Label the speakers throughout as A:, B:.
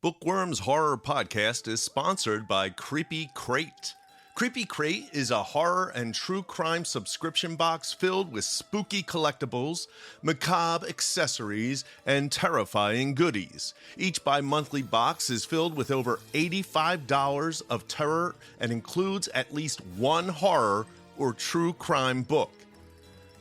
A: Book Worms Horror Podcast is sponsored by Creepy Crate. Creepy Crate is a horror and true crime subscription box filled with spooky collectibles, macabre accessories, and terrifying goodies. Each bi-monthly box is filled with over $85 of terror and includes at least one horror or true crime book.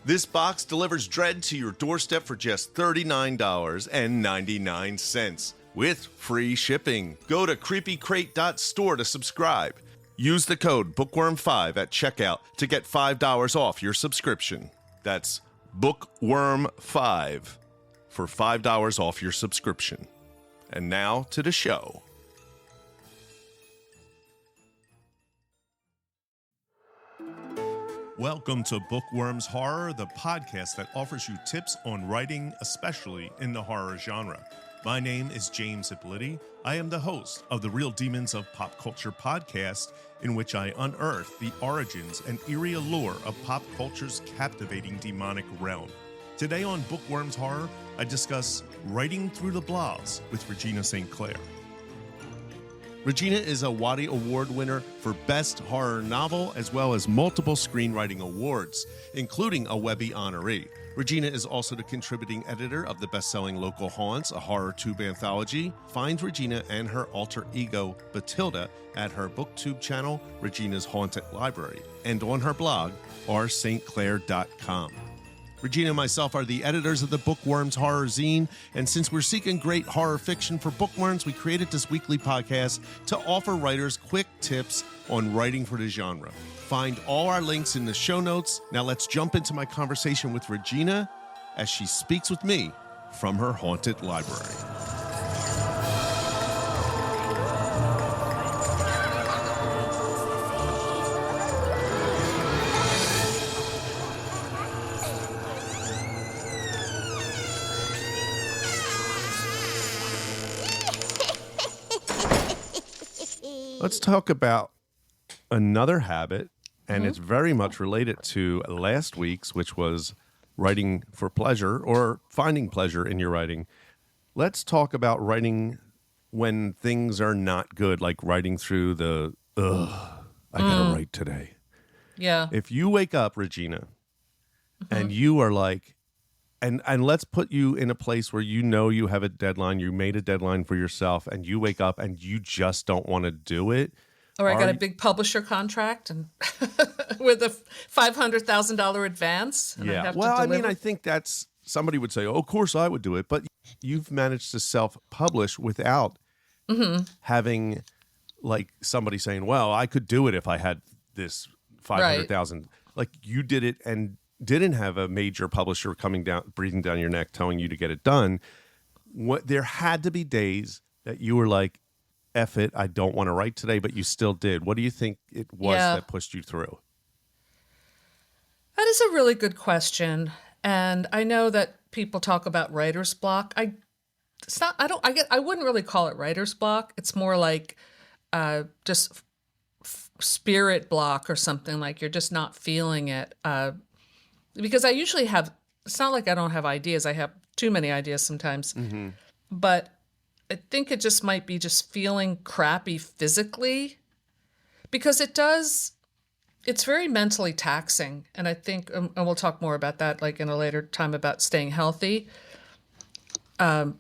A: This box delivers dread to your doorstep for just $39.99 with free shipping. Go to creepycrate.store to subscribe. Use the code BOOKWORM5 at checkout to get $5 off your subscription. That's BOOKWORM5 for $5 off your subscription. And now to the show. Welcome to Book Worms Horror, the podcast that offers you tips on writing, especially in the horror genre. My name is James Ippoliti. I am the host of the Real Demons of Pop Culture podcast, in which I unearth the origins and eerie allure of pop culture's captivating demonic realm. Today on Book Worms Horror, I discuss writing through the blogs with Regina St. Regina is a Waddy Award winner for Best Horror Novel, as well as multiple screenwriting awards, including a Webby honoree. Regina is also the contributing editor of the best-selling Local Haunts, a horror tube anthology. Find Regina and her alter ego, Batilda, at her booktube channel, Regina's Haunted Library, and on her blog, rstclair.com. Regina and myself are the editors of the Book Worms Horror Zine, and since we're seeking great horror fiction for bookworms, we created this weekly podcast to offer writers quick tips on writing for the genre. Find all our links in the show notes. Now let's jump into my conversation with Regina as she speaks with me from her haunted library. Let's talk about another habit, and it's very much related to last week's, which was writing for pleasure or finding pleasure in your writing. Let's talk about writing when things are not good, like writing through the, I gotta write today.
B: Yeah.
A: If you wake up, Regina, and you are like, and let's put you in a place where you know you have a deadline, you made a deadline for yourself, and you wake up and you just don't want to do it.
B: Or I got a big publisher contract and with a $500,000 advance. And
A: Yeah. Well, I mean, I think that's, somebody would say, oh, of course I would do it. But you've managed to self-publish without having like somebody saying, well, I could do it if I had this 500,000. Right. Like you did it and didn't have a major publisher coming down, breathing down your neck, telling you to get it done. There had to be days that you were like, F it, I don't want to write today, but you still did. What do you think it was that pushed you through?
B: That is a really good question. And I know that people talk about writer's block. I wouldn't really call it writer's block. It's more like just spirit block or something, like you're just not feeling it. Because I usually have, it's not like I don't have ideas. I have too many ideas sometimes. Mm-hmm. But I think it just might be just feeling crappy physically, because it's very mentally taxing. And I think, and we'll talk more about that like in a later time about staying healthy. I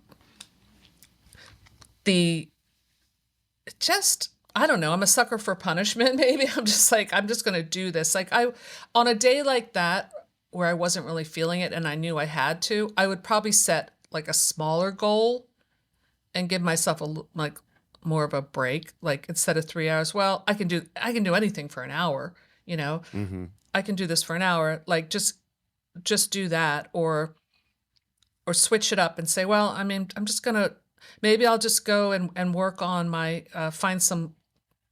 B: don't know, I'm a sucker for punishment. Maybe I'm just like, I'm just going to do this. Like on a day like that, where I wasn't really feeling it and I knew I had to, I would probably set like a smaller goal and give myself like more of a break. Like instead of 3 hours, well, I can do anything for an hour, you know. Mm-hmm. I can do this for an hour. Like just do that, or switch it up and say, well, I mean, maybe I'll just go and work on my find some,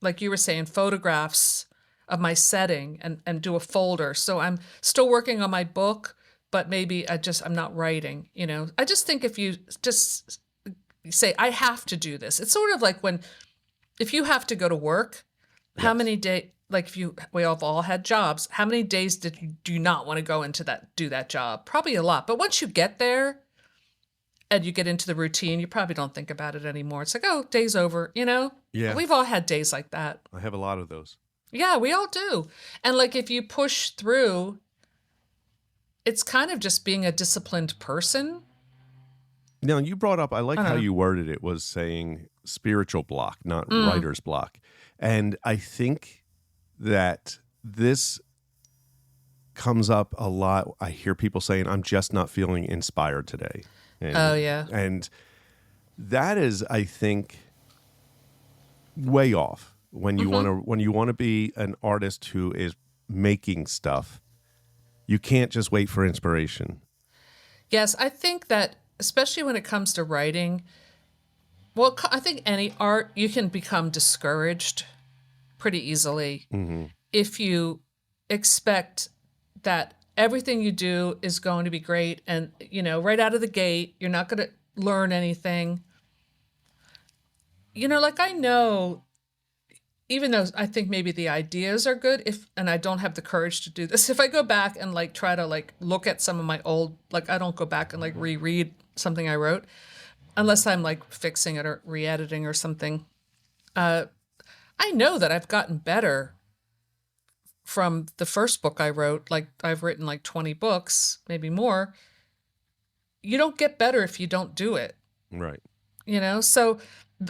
B: like you were saying, photographs of my setting and do a folder. So I'm still working on my book, but maybe I'm not writing, you know. I just think if you just say, I have to do this. It's sort of like if you have to go to work, how many days, like we have all had jobs, how many days do you not want to go into do that job? Probably a lot. But once you get there and you get into the routine, you probably don't think about it anymore. It's like, oh, day's over, you know?
A: Yeah.
B: We've all had days like that.
A: I have a lot of those.
B: Yeah, we all do. And like if you push through, it's kind of just being a disciplined person.
A: Now, you brought up, I like how you worded it, was saying spiritual block, not writer's block. And I think that this comes up a lot. I hear people saying, I'm just not feeling inspired today. And, and that is, I think, way off when you want to be an artist who is making stuff. You can't just wait for inspiration.
B: Yes, I think that especially when it comes to writing, well, I think any art, you can become discouraged pretty easily if you expect that everything you do is going to be great and, you know, right out of the gate, you're not going to learn anything. You know, like I know, even though I think maybe the ideas are good, and I don't have the courage to do this, if I go back and like try to like look at some of my old, like I don't go back and like reread something I wrote, unless I'm like fixing it or re-editing or something. I know that I've gotten better from the first book I wrote. Like I've written like 20 books, maybe more. You don't get better if you don't do it.
A: Right.
B: You know, so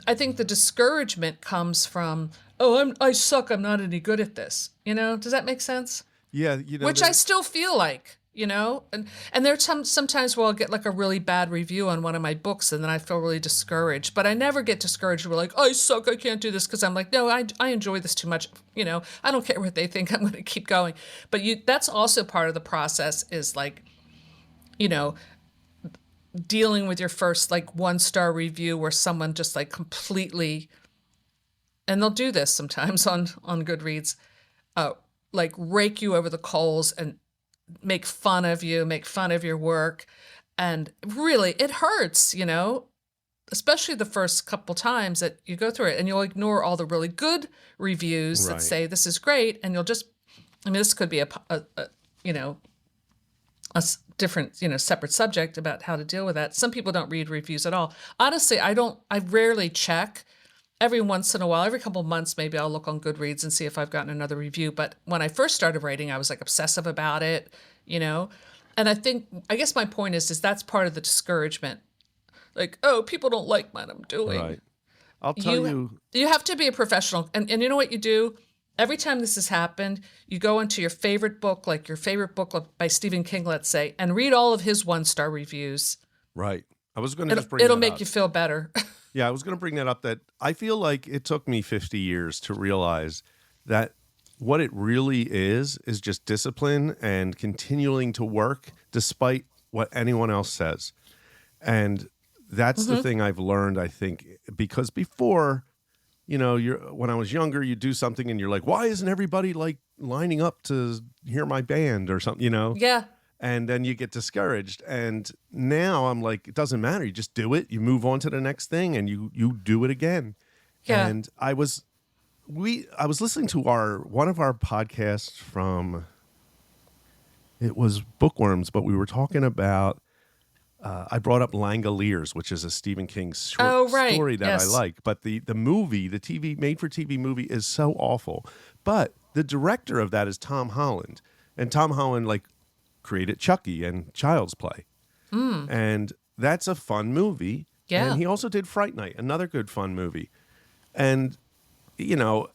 B: I think the discouragement comes from, oh, I suck. I'm not any good at this. You know, does that make sense?
A: Yeah. You know,
B: which I still feel like, you know, and there's sometimes where I'll get like a really bad review on one of my books and then I feel really discouraged, but I never get discouraged. We're like, I suck. I can't do this. Cause I'm like, no, I enjoy this too much. You know, I don't care what they think. I'm going to keep going. But that's also part of the process is like, you know, dealing with your first like 1-star review where someone just like completely, and they'll do this sometimes on Goodreads, like rake you over the coals and make fun of you, make fun of your work. And really it hurts, you know, especially the first couple times that you go through it, and you'll ignore all the really good reviews that say this is great. And you'll just, I mean, this could be a you know, a different, you know, separate subject about how to deal with that. Some people don't read reviews at all. Honestly, I rarely check. Every once in a while, every couple of months, maybe I'll look on Goodreads and see if I've gotten another review. But when I first started writing, I was like obsessive about it, you know? And I guess my point is that's part of the discouragement. Like, oh, people don't like what I'm doing.
A: Right. I'll tell you.
B: You have to be a professional. And you know what you do? Every time this has happened, you go into your favorite book, like your favorite book by Stephen King, let's say, and read all of his 1-star reviews.
A: Right. I was going to just bring that up.
B: It'll make you feel better.
A: Yeah, I was going to bring that up, that I feel like it took me 50 years to realize that what it really is just discipline and continuing to work despite what anyone else says. And that's the thing I've learned, I think, because before, you know, when I was younger, you do something and you're like, why isn't everybody like lining up to hear my band or something, you know? Yeah. And then you get discouraged. And now I'm like, it doesn't matter. You just do it. You move on to the next thing and you do it again. Yeah. And I was listening to one of our podcasts from, it was Bookworms, but we were talking about, I brought up Langoliers, which is a Stephen King story that I like. But the movie, the TV made-for-TV movie is so awful. But the director of that is Tom Holland. And Tom Holland, like, created Chucky and Child's Play. And that's a fun movie. Yeah. And he also did Fright Night, another good fun movie. And, you know,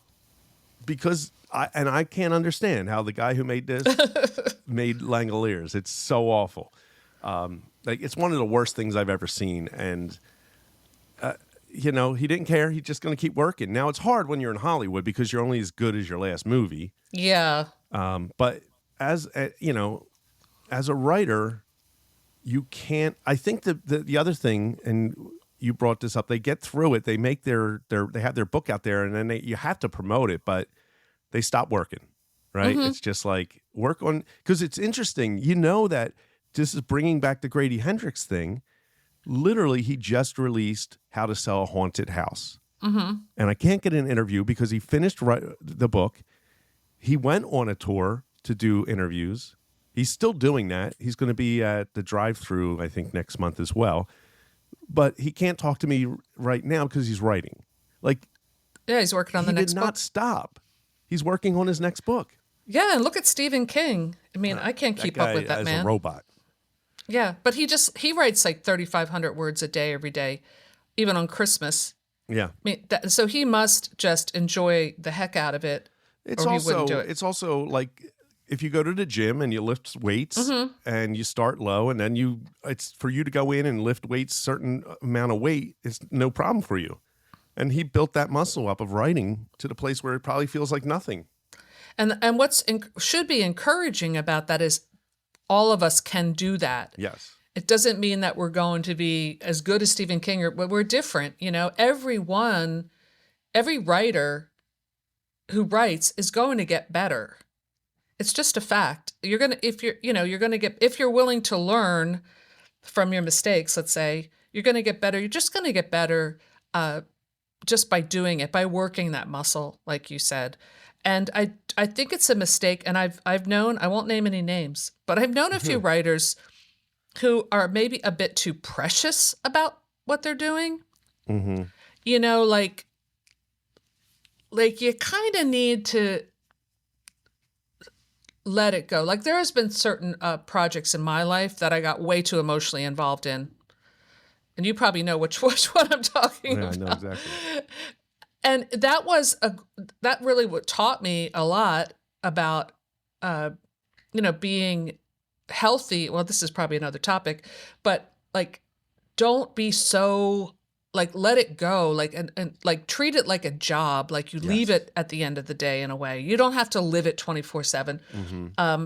A: because I can't understand how the guy who made this made Langoliers. It's so awful. Like, it's one of the worst things I've ever seen. And, you know, he didn't care. He's just going to keep working. Now, it's hard when you're in Hollywood because you're only as good as your last movie. Yeah. But as a writer, you can't. I think the other thing, and you brought this up, they get through it. They make they have their book out there, and then you have to promote it, but they stop working, right? It's just like work on, because it's interesting. You know that this is bringing back the Grady Hendrix thing. Literally, he just released How to Sell a Haunted House, and I can't get an interview because he finished the book. He went on a tour to do interviews. He's still doing that. He's going to be at the drive-thru, I think, next month as well. but he can't talk to me right now because he's writing. Like,
B: Yeah, he's working on the next
A: he did
B: book.
A: not stop. He's working on his next book.
B: Yeah, and look at Stephen King. I mean, I can't keep up with that man.
A: As a robot.
B: Yeah, but he writes like 3,500 words a day every day, even on Christmas.
A: Yeah.
B: I mean, so he must just enjoy the heck out of it, or he wouldn't do it.
A: It's also like if you go to the gym and you lift weights and you start low, and then it's for you to go in and lift weights, certain amount of weight is no problem for you. And he built that muscle up of writing to the place where it probably feels like nothing.
B: And what should be encouraging about that is all of us can do that.
A: Yes.
B: It doesn't mean that we're going to be as good as Stephen King, but we're different. You know, every writer who writes is going to get better. It's just a fact. If you're willing to learn from your mistakes, let's say, you're going to get better. You're just going to get better just by doing it, by working that muscle, like you said. And I think it's a mistake. And I've known, I won't name any names, but I've known a few writers who are maybe a bit too precious about what they're doing.
A: Mm-hmm.
B: You know, like you kind of need to let it go. Like there has been certain projects in my life that I got way too emotionally involved in. And you probably know which one I'm talking about.
A: I know exactly.
B: And that really what taught me a lot about, being healthy. Well, this is probably another topic, but like, don't be so like, let it go. Like, and like treat it like a job. Like you leave it at the end of the day in a way. You don't have to live it 24/7. Mm-hmm.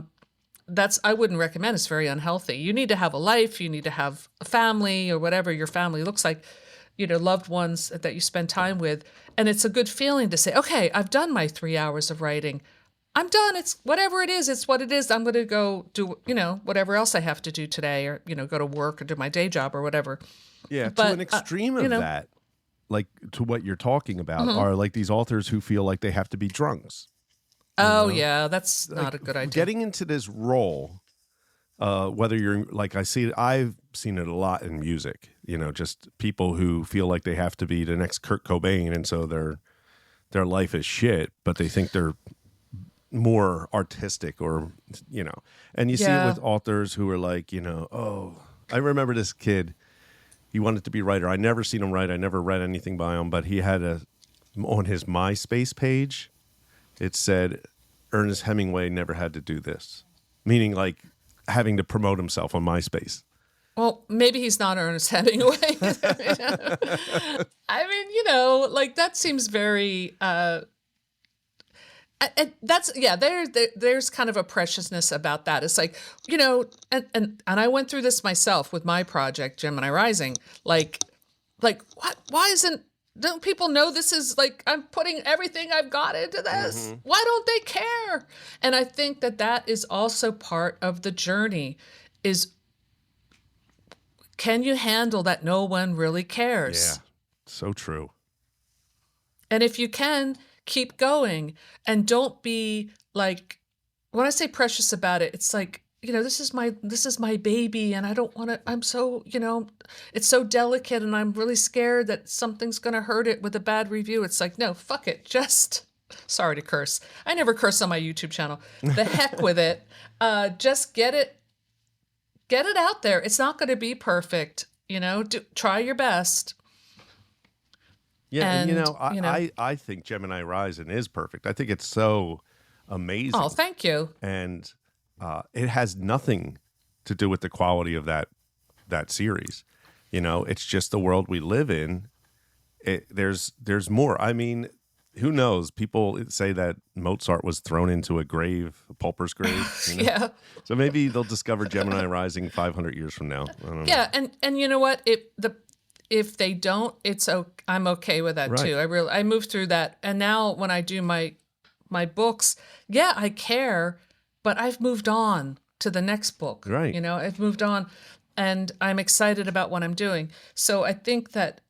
B: I wouldn't recommend. It's very unhealthy. You need to have a life. You need to have a family or whatever your family looks like, loved ones that you spend time with. And it's a good feeling to say, okay, I've done my 3 hours of writing. I'm done. It's whatever it is. It's what it is. I'm going to go do, whatever else I have to do today or, go to work or do my day job or whatever.
A: Yeah. But, to an extreme of that, like to what you're talking about are like these authors who feel like they have to be drunks.
B: Oh, yeah, that's not a good idea.
A: Getting into this role, whether you're like I've seen it a lot in music, just people who feel like they have to be the next Kurt Cobain, and so their life is shit, but they think they're more artistic or, and you see it with authors who are like, oh, I remember this kid, he wanted to be a writer. I never seen him write. I never read anything by him, but he had on his MySpace page, it said Ernest Hemingway never had to do this, meaning like having to promote himself on MySpace.
B: Well, maybe he's not Ernest Hemingway. I mean, like that seems very, there's kind of a preciousness about that. It's like, and I went through this myself with my project, Gemini Rising. Like what? Why don't people know this is like, I'm putting everything I've got into this. Mm-hmm. Why don't they care? And I think that is also part of the journey is, can you handle that no one really cares?
A: Yeah, so true.
B: And if you can, keep going. And don't be like, when I say precious about it, it's like, this is my baby and I don't want to, I'm so, it's so delicate and I'm really scared that something's going to hurt it with a bad review. It's like, no, fuck it. Just, sorry to curse. I never curse on my YouTube channel. The heck with it. Just get it out there. It's not going to be perfect. Try your best.
A: Yeah. And I think Gemini Rising is perfect. I think it's so amazing.
B: Oh, thank you.
A: And it has nothing to do with the quality of that series. It's just the world we live in. There's more. I mean, who knows? People say that Mozart was thrown into a grave, a pauper's grave.
B: Yeah.
A: So maybe they'll discover Gemini Rising 500 years from now. I don't know.
B: Yeah, and you know what? If they don't, I'm okay with that too. I moved through that, and now when I do my books, I care. But I've moved on to the next book.
A: Right.
B: I've moved on and I'm excited about what I'm doing. So I think that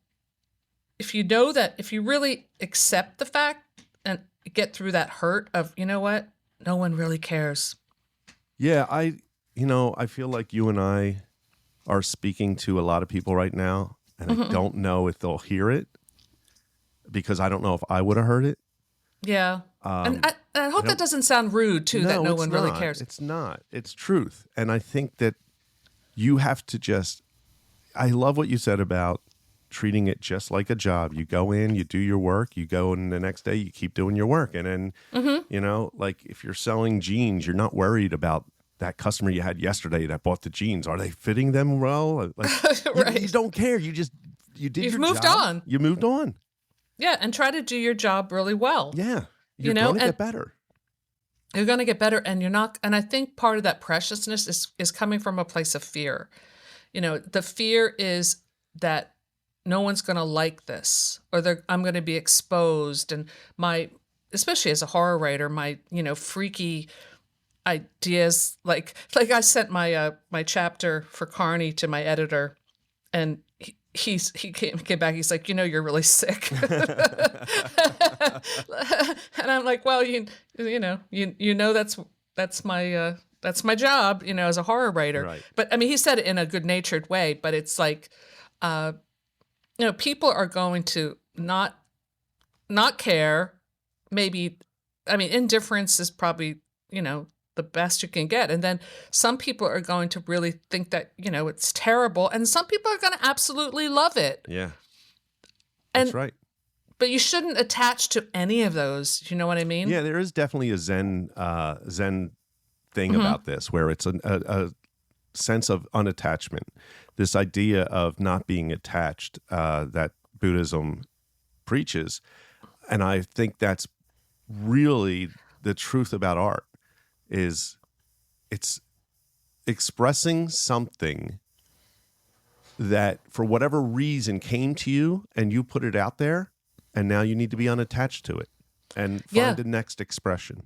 B: if you really accept the fact and get through that hurt of, what, no one really cares.
A: Yeah. I feel like you and I are speaking to a lot of people right now. and I don't know if they'll hear it because I don't know if I would have heard it.
B: Yeah. And I hope that doesn't sound rude, too, that no one really cares.
A: It's not. It's truth. And I think that you have to I love what you said about treating it just like a job. You go in, you do your work, you go and the next day you keep doing your work. And then, like if you're selling jeans, you're not worried about that customer you had yesterday that bought the jeans. Are they fitting them well? Like,
B: right.
A: You don't care. You did
B: You've
A: your
B: moved
A: job.
B: on.
A: You moved on.
B: Yeah, and try to do your job really well.
A: Yeah. You're going to get better.
B: You're going to get better, and you're not. And I think part of that preciousness is coming from a place of fear. The fear is that no one's going to like this, or I'm going to be exposed, and especially as a horror writer, my freaky ideas. Like I sent my chapter for Carney to my editor, and he came back. He's like, you're really sick, and I'm like, well, that's my job, as a horror writer.
A: Right.
B: But I mean, he said it in a good-natured way. But it's like, people are going to not care. Maybe, I mean, indifference is probably the best you can get. And then some people are going to really think that, it's terrible. And some people are going to absolutely love it.
A: Yeah. That's right.
B: But you shouldn't attach to any of those. You know what I mean?
A: Yeah, there is definitely a Zen thing about this, where it's a sense of unattachment. This idea of not being attached that Buddhism preaches. And I think that's really the truth about art. Is it's expressing something that for whatever reason came to you and you put it out there, and now you need to be unattached to it and find the next expression.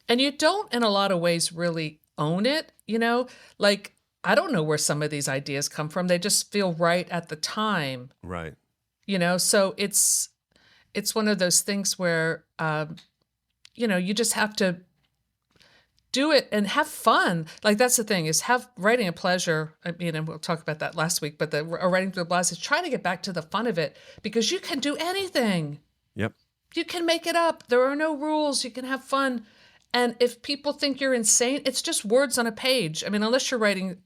B: And you don't in a lot of ways really own it, like I don't know where some of these ideas come from. They just feel right at the time.
A: Right.
B: So it's one of those things where you just have to do it and have fun. Like that's the thing, is writing a pleasure. I mean, and we'll talk about that last week, but writing through the blast is trying to get back to the fun of it, because you can do anything.
A: Yep.
B: You can make it up. There are no rules. You can have fun. And if people think you're insane, it's just words on a page. I mean, unless you're writing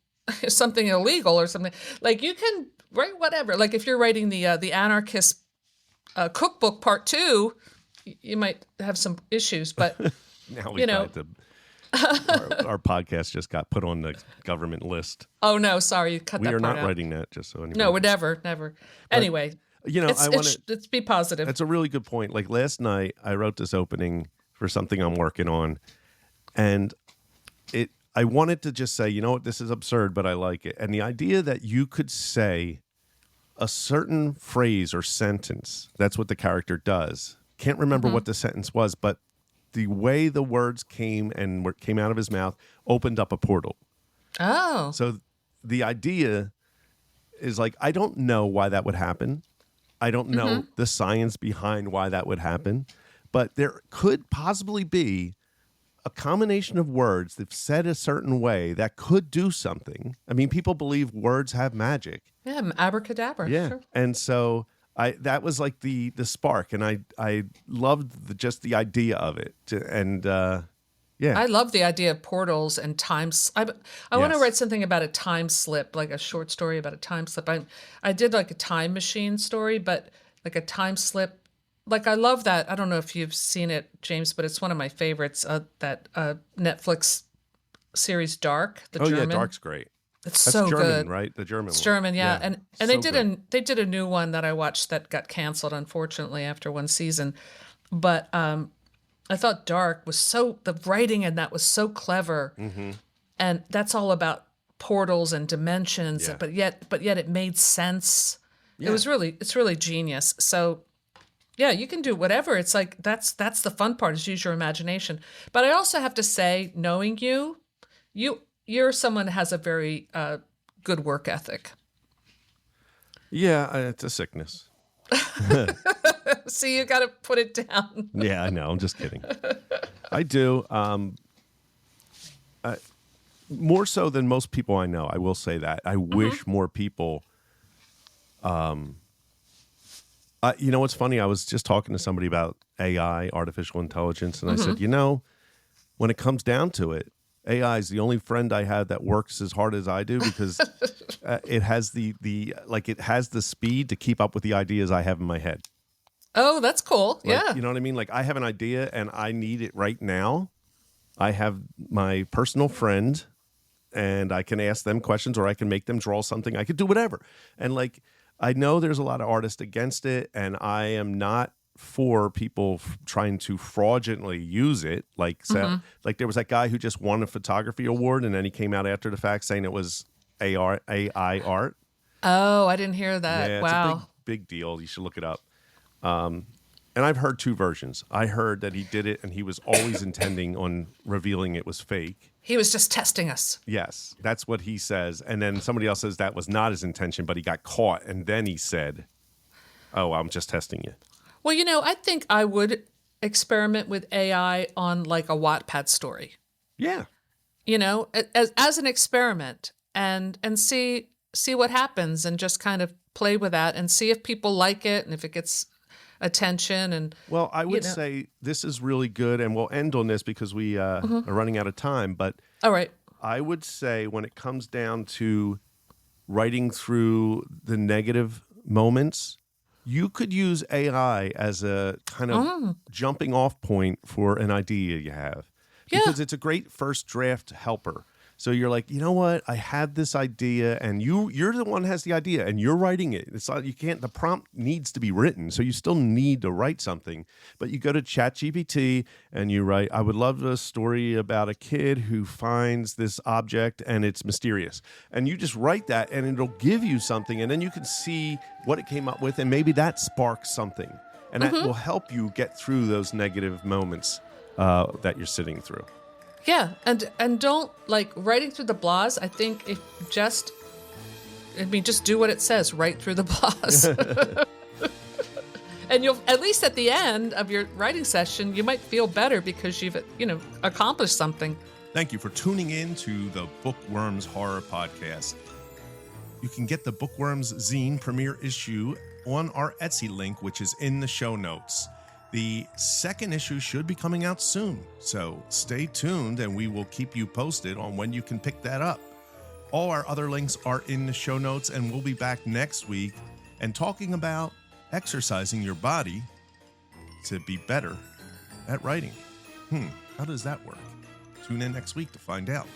B: something illegal or something, like you can write whatever. Like if you're writing the anarchist cookbook part 2, you might have some issues, but
A: now we our podcast just got put on the government list.
B: Oh no, sorry, you cut that part out.
A: We are not writing that, just so anybody.
B: No, we're never. Anyway, let's be positive.
A: That's a really good point. Like last night, I wrote this opening for something I'm working on, and I wanted to just say, this is absurd, but I like it. And the idea that you could say a certain phrase or sentence, that's what the character does. Can't remember what the sentence was, but the way the words came out of his mouth opened up a portal.
B: Oh.
A: So the idea is like, I don't know why that would happen. I don't know the science behind why that would happen, but there could possibly be a combination of words that said a certain way that could do something. I mean, people believe words have magic.
B: Yeah, abracadabra.
A: Yeah.
B: Sure.
A: And so that was like the spark, and I loved just the idea of it. I love the idea of portals and times. I want to write something about a time slip, like a short story about a time slip. I did like a time machine story, but like a time slip. Like I love that. I don't know if you've seen it, James, but it's one of my favorites. That Netflix series Dark. German. Yeah, Dark's great.
B: It's
A: That's
B: so
A: German,
B: good.
A: right? The German
B: It's
A: one.
B: German, yeah. And
A: so
B: they did a new one that I watched that got canceled, unfortunately, after one season. But I thought Dark was the writing in that was so clever. Mm-hmm. And that's all about portals and dimensions, but yet it made sense. Yeah. It's really genius. So yeah, you can do whatever. It's like that's the fun part, is use your imagination. But I also have to say, knowing you're someone that has a very good work ethic.
A: Yeah, it's a sickness.
B: See, you got to put it down.
A: Yeah, I know. I'm just kidding. I do. More so than most people I know, I will say that. I wish more people You know what's funny? I was just talking to somebody about AI, artificial intelligence, and I said, when it comes down to it, AI is the only friend I have that works as hard as I do because it has it has the speed to keep up with the ideas I have in my head.
B: Oh, that's cool. Yeah.
A: You know what I mean? Like I have an idea and I need it right now. I have my personal friend and I can ask them questions or I can make them draw something. I could do whatever. And like, I know there's a lot of artists against it and I am not for people trying to fraudulently use it. Like there was that guy who just won a photography award and then he came out after the fact saying it was AI art.
B: Oh, I didn't hear that.
A: Yeah,
B: Wow.
A: it's a big deal. You should look it up. And I've heard two versions. I heard that he did it and he was always intending on revealing it was fake.
B: He was just testing us.
A: Yes, that's what he says. And then somebody else says that was not his intention, but he got caught. And then he said, oh, I'm just testing you.
B: Well, I think I would experiment with AI on like a Wattpad story.
A: Yeah.
B: As an experiment and see what happens and just kind of play with that and see if people like it and if it gets attention. And
A: well, I would say this is really good, and we'll end on this because we are running out of time. But
B: all right,
A: I would say when it comes down to writing through the negative moments, you could use AI as a kind of jumping off point for an idea you have. Because it's a great first draft helper. So you're like, you know what? I had this idea, and you're the one who has the idea, and you're writing it. It's not, you can't. The prompt needs to be written, so you still need to write something. But you go to ChatGPT and you write, I would love a story about a kid who finds this object and it's mysterious, and you just write that, and it'll give you something, and then you can see what it came up with, and maybe that sparks something, and that will help you get through those negative moments that you're sitting through.
B: Yeah, and don't like writing through the blahs. I think just do what it says right through the blahs. And you'll, at least at the end of your writing session, you might feel better because you've, accomplished something.
A: Thank you for tuning in to the Book Worms Horror Podcast. You can get the Book Worms Zine premiere issue on our Etsy link, which is in the show notes. The second issue should be coming out soon, so stay tuned and we will keep you posted on when you can pick that up. All our other links are in the show notes, and we'll be back next week and talking about exercising your body to be better at writing. How does that work? Tune in next week to find out.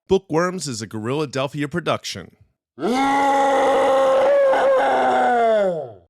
A: Book Worms is a Guerrilladelphia production.